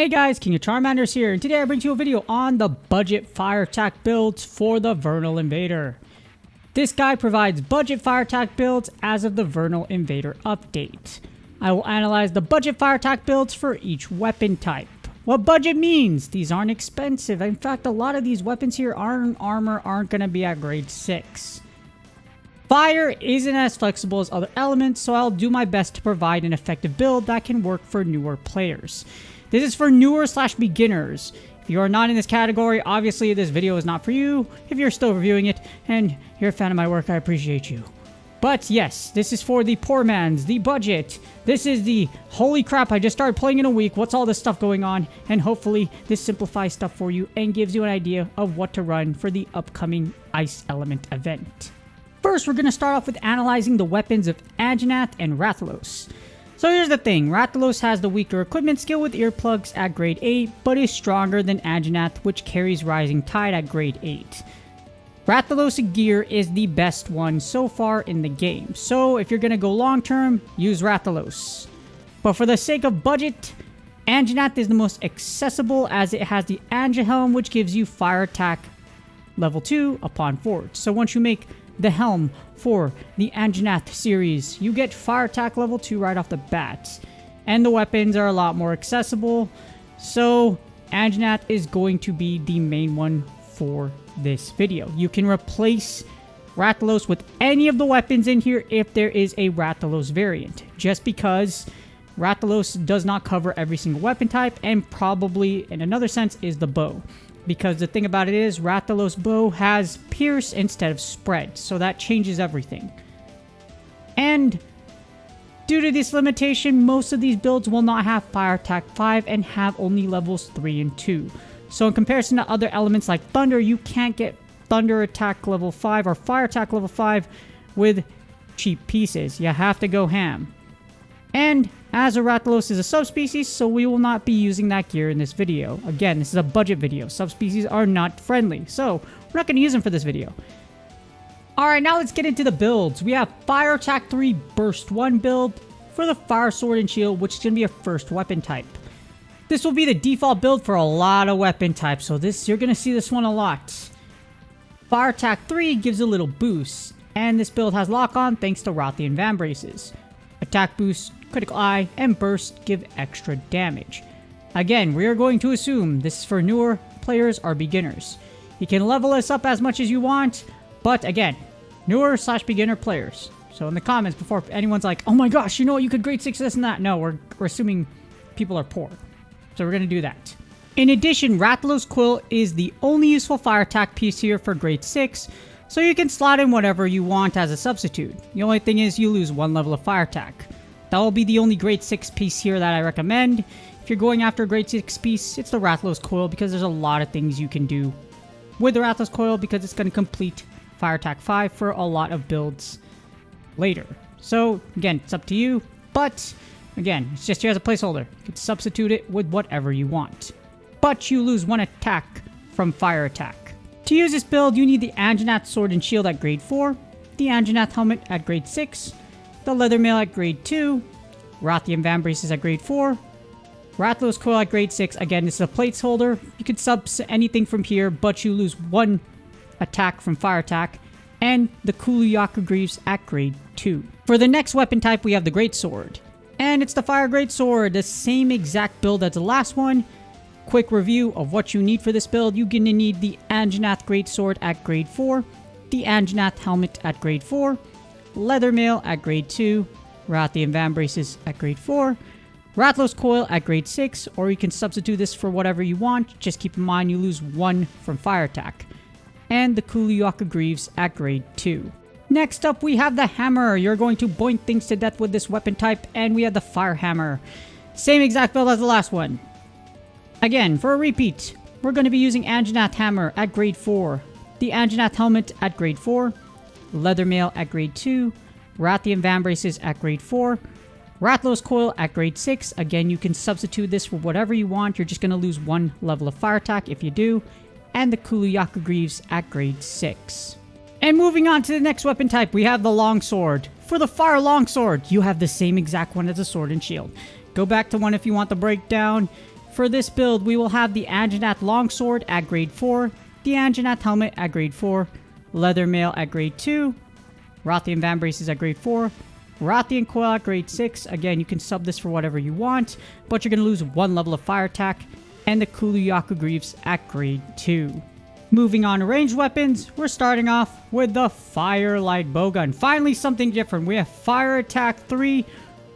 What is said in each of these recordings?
Hey guys, King of Charmanders here, and today I bring to you a video on the budget fire attack builds for the Vernal Invader. This guy provides budget fire attack builds as of the Vernal Invader update. I will analyze the budget fire attack builds for each weapon type. What budget means? These aren't expensive. In fact, a lot of these weapons here aren't going to be at grade 6. Fire isn't as flexible as other elements, so I'll do my best to provide an effective build that can work for newer players. This is for newer/beginners. If you are not in this category, obviously this video is not for you. If you're still reviewing it and you're a fan of my work, I appreciate you. But yes, this is for the poor man's, the budget. This is the holy crap, I just started playing in a week. What's all this stuff going on? And hopefully this simplifies stuff for you and gives you an idea of what to run for the upcoming Ice Element event. First, we're going to start off with analyzing the weapons of Anjanath and Rathalos. So here's the thing, Rathalos has the weaker equipment skill with earplugs at grade 8, but is stronger than Anjanath, which carries Rising Tide at grade 8. Rathalos' gear is the best one so far in the game, so if you're going to go long term, use Rathalos. But for the sake of budget, Anjanath is the most accessible as it has the Anja Helm, which gives you fire attack level 2 upon forge. So once you make the helm for the Anjanath series, you get fire attack level 2 right off the bat. And the weapons are a lot more accessible, so Anjanath is going to be the main one for this video. You can replace Rathalos with any of the weapons in here if there is a Rathalos variant, just because Rathalos does not cover every single weapon type, and probably in another sense is the bow. Because the thing about it is, Rathalos' bow has pierce instead of spread, so that changes everything. And due to this limitation, most of these builds will not have Fire Attack 5 and have only levels 3 and 2. So in comparison to other elements like Thunder, you can't get Thunder Attack level 5 or Fire Attack level 5 with cheap pieces. You have to go ham. And Azure Rathalos is a subspecies, so we will not be using that gear in this video. Again, this is a budget video. Subspecies are not friendly, so we're not going to use them for this video. Alright, now let's get into the builds. We have Fire Attack 3 Burst 1 build for the Fire Sword and Shield, which is going to be a first weapon type. This will be the default build for a lot of weapon types, so you're going to see this one a lot. Fire Attack 3 gives a little boost, and this build has lock-on thanks to Rathian Van Braces. Attack boost, critical eye, and burst give extra damage. Again, we are going to assume this is for newer players or beginners. You can level this up as much as you want, but again, newer/beginner players. So in the comments before anyone's like, oh my gosh, you know what, you could grade 6 this and that. No, we're assuming people are poor. So we're going to do that. In addition, Rathalos' Quill is the only useful fire attack piece here for grade 6, so you can slot in whatever you want as a substitute. The only thing is you lose 1 level of fire attack. That will be the only grade 6 piece here that I recommend. If you're going after a grade 6 piece, it's the Rathalos Coil, because there's a lot of things you can do with the Rathalos Coil, because it's going to complete Fire Attack 5 for a lot of builds later. So again, it's up to you, but again, it's just here as a placeholder. You can substitute it with whatever you want. But you lose 1 attack from fire attack. To use this build, you need the Anjanath Sword and Shield at grade 4, the Anjanath Helmet at grade 6, the Leather Mail at grade 2, Rathian Van Braces at grade 4, Rathalos Coil at grade 6. Again, this is a placeholder. You can sub anything from here, but you lose 1 attack from fire attack, and the Kuluyaku Greaves at grade 2. For the next weapon type, we have the Great Sword. And it's the Fire Great Sword, the same exact build as the last one. Quick review of what you need for this build. You're going to need the Anjanath Great Sword at grade 4, the Anjanath Helmet at grade 4, Leather Mail at grade 2, Rathian Van Braces at grade 4, Rathalos Coil at grade 6, or you can substitute this for whatever you want. Just keep in mind you lose 1 from fire attack. And the Kuluyaku Greaves at grade 2. Next up, we have the Hammer. You're going to boink things to death with this weapon type, and we have the Fire Hammer. Same exact build as the last one. Again, for a repeat, we're going to be using Anjanath Hammer at grade 4, the Anjanath Helmet at grade 4, Leather Mail at grade 2, Rathian Van Braces at grade 4, Rathalos Coil at grade 6. Again, you can substitute this for whatever you want. You're just going to lose 1 level of fire attack if you do. And the Kuluyaku Greaves at grade 6. And moving on to the next weapon type, we have the Longsword. For the Fire Longsword, you have the same exact one as the Sword and Shield. Go back to one if you want the breakdown. For this build, we will have the Anjanath Longsword at grade 4, the Anjanath Helmet at grade 4, Leather Mail at grade 2, Rathian Van Braces at grade 4, Rathian Coil at grade 6. Again, you can sub this for whatever you want, but you're going to lose 1 level of fire attack, and the Kuluyaku Greaves at grade 2. Moving on to ranged weapons, we're starting off with the Firelight Bowgun. Finally, something different. We have Fire Attack 3,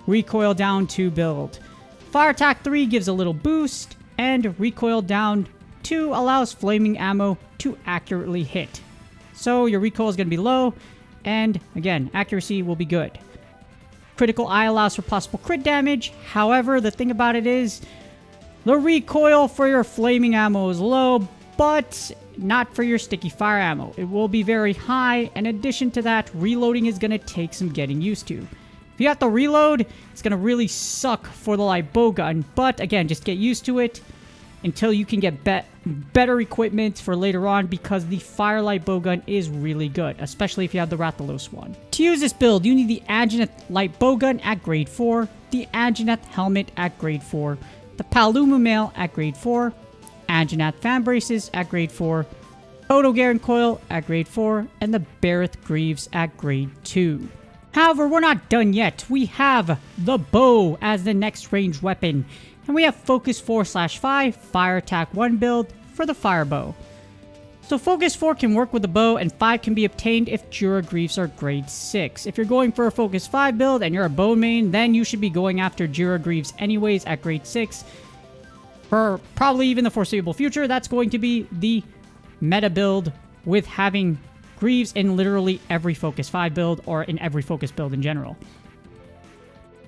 Recoil Down 2 build. Fire Attack 3 gives a little boost, and Recoil Down 2 allows flaming ammo to accurately hit. So your recoil is going to be low, and again, accuracy will be good. Critical Eye allows for possible crit damage. However, the thing about it is, the recoil for your flaming ammo is low, but not for your sticky fire ammo. It will be very high. In addition to that, reloading is going to take some getting used to. If you have to reload, it's going to really suck for the light bowgun. But again, just get used to it until you can get better equipment for later on, because the Firelight Bowgun is really good, especially if you have the Rathalos one. To use this build, you need the Anjanath Light Bowgun at grade 4, the Anjanath Helmet at grade 4, the Palumu Mail at grade 4, Anjanath Fan Braces at grade 4, Odogaron Coil at grade 4, and the Bareth Greaves at grade 2. However, we're not done yet. We have the bow as the next ranged weapon, and we have Focus 4/5 Fire Attack 1 build for the Fire Bow. So Focus 4 can work with the bow, and 5 can be obtained if Jura Greaves are grade 6. If you're going for a Focus 5 build and you're a bow main, then you should be going after Jura Greaves anyways at grade 6. For probably even the foreseeable future, that's going to be the meta build, with having Greaves in literally every Focus 5 build or in every Focus build in general.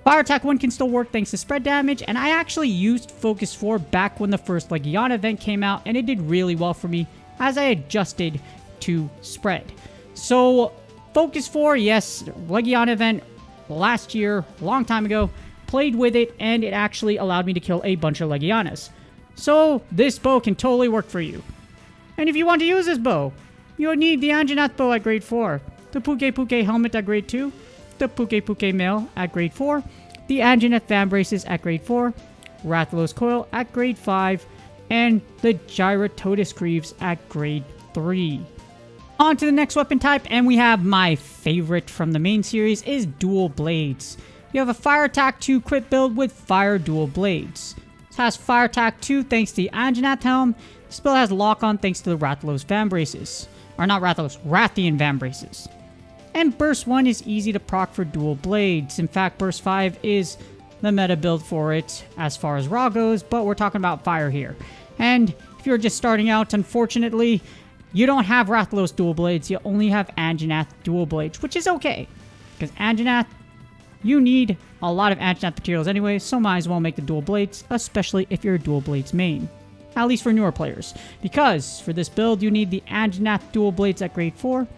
Fire Attack 1 can still work thanks to spread damage, and I actually used Focus 4 back when the first Legion event came out, and it did really well for me as I adjusted to spread. So Focus 4, yes, Legion event last year, a long time ago, played with it, and it actually allowed me to kill a bunch of Legianas. So this bow can totally work for you. And if you want to use this bow, you'll need the Anjanath Bow at grade 4, the Puke Puke Helmet at grade 2, the Puke Puke Mail at grade 4, the Anjanath Fan Braces at grade 4, Rathalos Coil at grade 5, and the Gyratotus Greaves at grade 3. On to the next weapon type, and we have my favorite from the main series is Dual Blades. You have a Fire Attack 2 crit build with Fire Dual Blades. This has Fire Attack 2 thanks to the Anjanath Helm. This build has Lock On thanks to the Rathalos Van Braces. Or not Rathalos, Rathian Van Braces. And Burst 1 is easy to proc for Dual Blades. In fact, Burst 5 is the meta build for it as far as Raw goes, but we're talking about Fire here. And if you're just starting out, unfortunately, you don't have Rathalos Dual Blades. You only have Anjanath Dual Blades, which is okay. Because Anjanath, you need a lot of Anjanath materials anyway, so might as well make the Dual Blades, especially if you're a Dual Blades main. At least for newer players. Because for this build, you need the Anjanath Dual Blades at grade 4,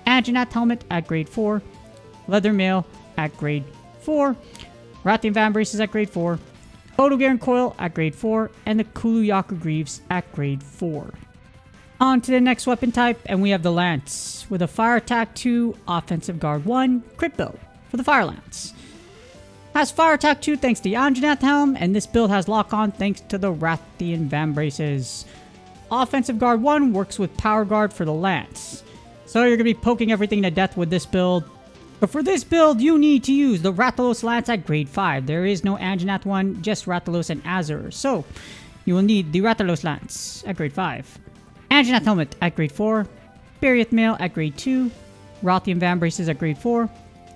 Anjanath Helmet at grade 4, Leather Mail at grade 4, Rathian Van Braces at grade 4, Odogaron Coil at grade 4, and the Kuluyaku Greaves at grade 4. On to the next weapon type, and we have the Lance, with a Fire Attack 2, Offensive Guard 1, crit build for the Fire Lance. Has Fire Attack 2 thanks to the Anjanath Helm, and this build has Lock On thanks to the Rathian Van Braces. Offensive Guard 1 works with Power Guard for the Lance. So you're going to be poking everything to death with this build. But for this build, you need to use the Rathalos Lance at grade 5. There is no Anjanath one, just Rathalos and Azure. So you will need the Rathalos Lance at grade 5. Anjanath Helmet at grade 4. Bareth Mail at grade 2. Rathian Van Braces at grade 4.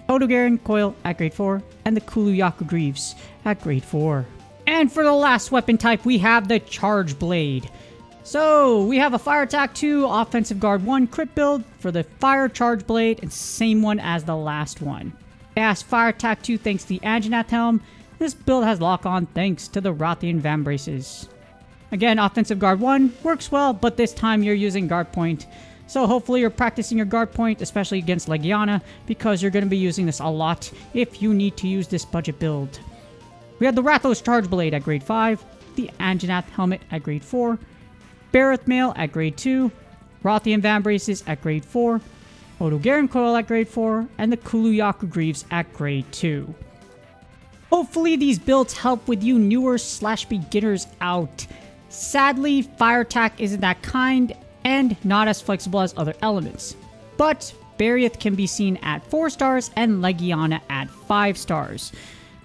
Odogaron Coil at grade 4, and the Kuluyaku Greaves at grade 4. And for the last weapon type, we have the Charge Blade. So we have a Fire Attack 2, Offensive Guard 1 crit build for the Fire Charge Blade, and same one as the last one. It has Fire Attack 2 thanks to the Anjanath Helm. This build has Lock On thanks to the Rathian Van Braces. Again, Offensive Guard 1 works well, but this time you're using Guard Point. So hopefully you're practicing your guard point, especially against Legiana, because you're going to be using this a lot if you need to use this budget build. We have the Rathalos Charge Blade at grade 5, the Anjanath Helmet at grade 4, Bareth Mail at grade 2, Rathian Van Braces at grade 4, Odogaron Coil at grade 4, and the Kuluyaku Greaves at grade 2. Hopefully these builds help with you newer/beginners out. Sadly, Fire Attack isn't that kind and not as flexible as other elements. But Barrieth can be seen at 4 stars and Legiana at 5 stars.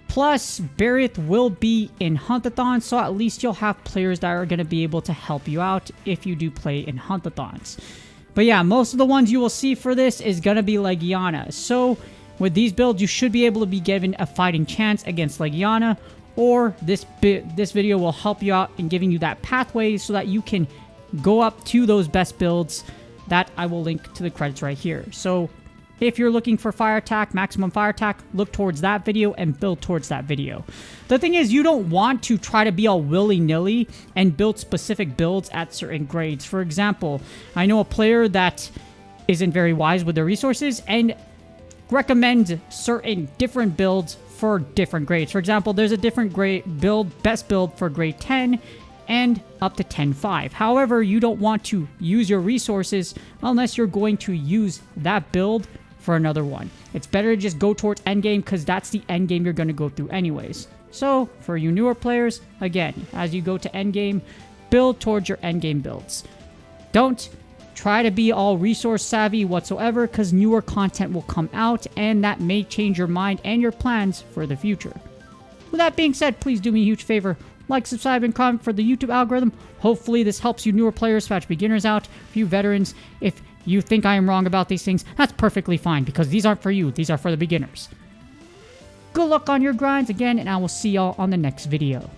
Plus, Barrieth will be in Hunt-a-thon, so at least you'll have players that are going to be able to help you out if you do play in Hunt-a-thons. But yeah, most of the ones you will see for this is going to be Legiana. So with these builds, you should be able to be given a fighting chance against Legiana, or this video will help you out in giving you that pathway so that you can go up to those best builds that I will link to the credits right here. So if you're looking for Fire Attack, maximum Fire Attack, look towards that video and build towards that video. The thing is, you don't want to try to be all willy-nilly and build specific builds at certain grades. For example, I know a player that isn't very wise with their resources and recommends certain different builds for different grades. For example, there's a different grade build, best build for grade 10 and up to 10.5. However, you don't want to use your resources unless you're going to use that build for another one. It's better to just go towards endgame because that's the endgame you're going to go through anyways. So for you newer players, again, as you go to endgame, build towards your endgame builds. Don't try to be all resource savvy whatsoever because newer content will come out and that may change your mind and your plans for the future. With that being said, please do me a huge favor. Like, subscribe, and comment for the YouTube algorithm. Hopefully this helps you newer players / beginners out. For you veterans, if you think I am wrong about these things, that's perfectly fine because these aren't for you. These are for the beginners. Good luck on your grinds again, and I will see y'all on the next video.